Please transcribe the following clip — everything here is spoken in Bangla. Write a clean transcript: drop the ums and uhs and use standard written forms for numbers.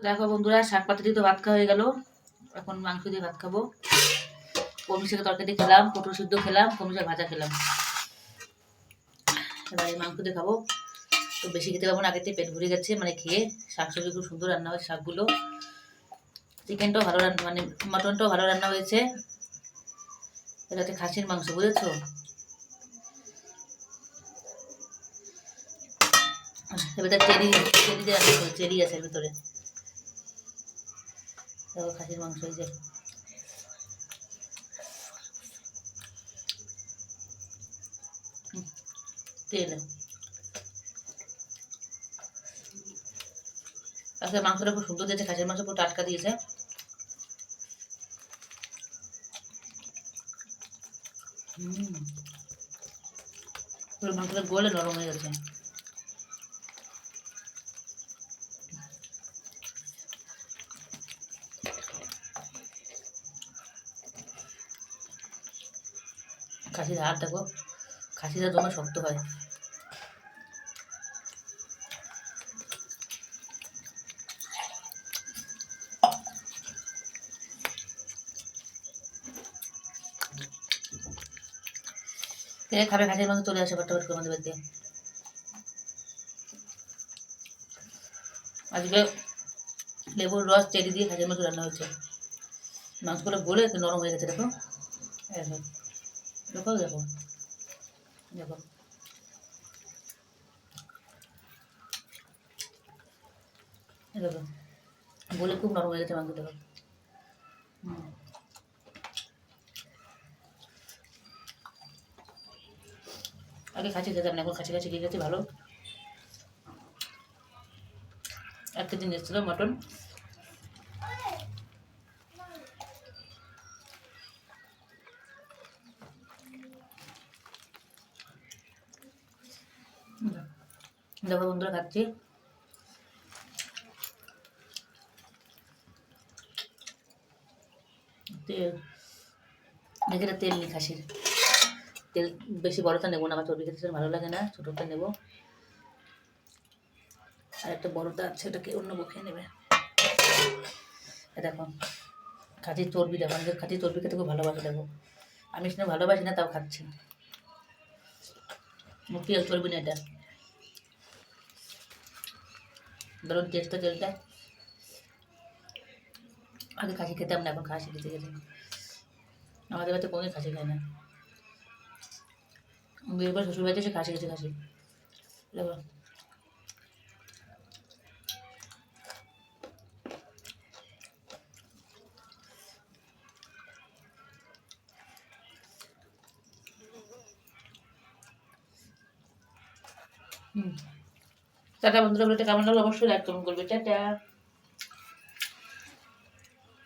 দেখো বন্ধুরা, শাক পাতা দিয়ে তো ভাত খাওয়া হয়ে গেল। এখন মাংস দিয়ে ভাত খাবো। কলমি শাকের তরকারি খেলাম, পটল সিদ্ধ খেলাম, কলমি শাক ভাজা খেলাম। এবার এই মাংস দিয়ে খাবো। তো বেশি খেতে পারবো না, আগেতে পেট ভরে গেছে মানে খেয়ে। শাকসবজি খুব সুন্দর রান্না হয়েছে, শাকগুলো। চিকেনটাও ভালো রান্না, মানে মটনটাও ভালো রান্না হয়েছে। এটা হচ্ছে খাসির মাংস, বুঝেছো? এবার চেরি চেরি দিয়ে রান্না করে, চেরি আছে এর ভিতরে। দেখো খাসির মাংস, এই যে তেল। আসলে মাংসটা খুব সুন্দর দিয়েছে, খাসির মাংস পুরো টাটকা দিয়েছে। পুরো মাংসটা গলে নরম হয়ে গেছে। খাসির হাড় দেখো, খাসিটা দমে শক্ত হয়। কে খাবে খাসির মাংস? চলে আসে ফটাফট করে আমাদের বাড়িতে। আজকে লেবুর রস চেরি দিয়ে খাসির মাংস রান্না হয়েছে। মাংসগুলো গলে একটু নরম হয়ে গেছে, দেখো। দেখো দেখো দেখো দেখো দেখো, গলে খুব নরম হয়ে গেছে মাংস, দেখো। আগে খাসি খেতাম না, এখন খাসি খাসি খেয়ে গেছি ভালো। 1 কেজি নিয়ে এসেছিল মটন। দেখো বন্ধুরা, খাচ্ছি। তেল, এখানে তেল নিই খাসির। তেল বেশি বড়টা নেবো না, আমার চর্বি খেতে ভালো লাগে না, ছোটোটা নেবো। আর একটা বড়টা আছে, ওটাকে অন্য খেয়ে নেবে। দেখো খাসির চর্বি, দেখো আমাদের খাসির চর্বি খেতে খুব ভালোবাসে। দেখো আমি সেটা ভালোবাসি না, তাও খাচ্ছি। তেল চর্বি না এটা, ধরুন টেস্টটা তেলটা। আগে খাসি খেতাম না, এখন খাসি খেতে গেছি। আমাদের বাড়িতে কোনো খাসি খায় না। বিয়ের পর শ্বশুর বাড়িতে সে খাসি খেতে, খাসি। দেখো টাটা বন্ধুরা, বলতে কেমন লাগলো অবশ্যই লাইক কমেন্ট করবে। টাটা।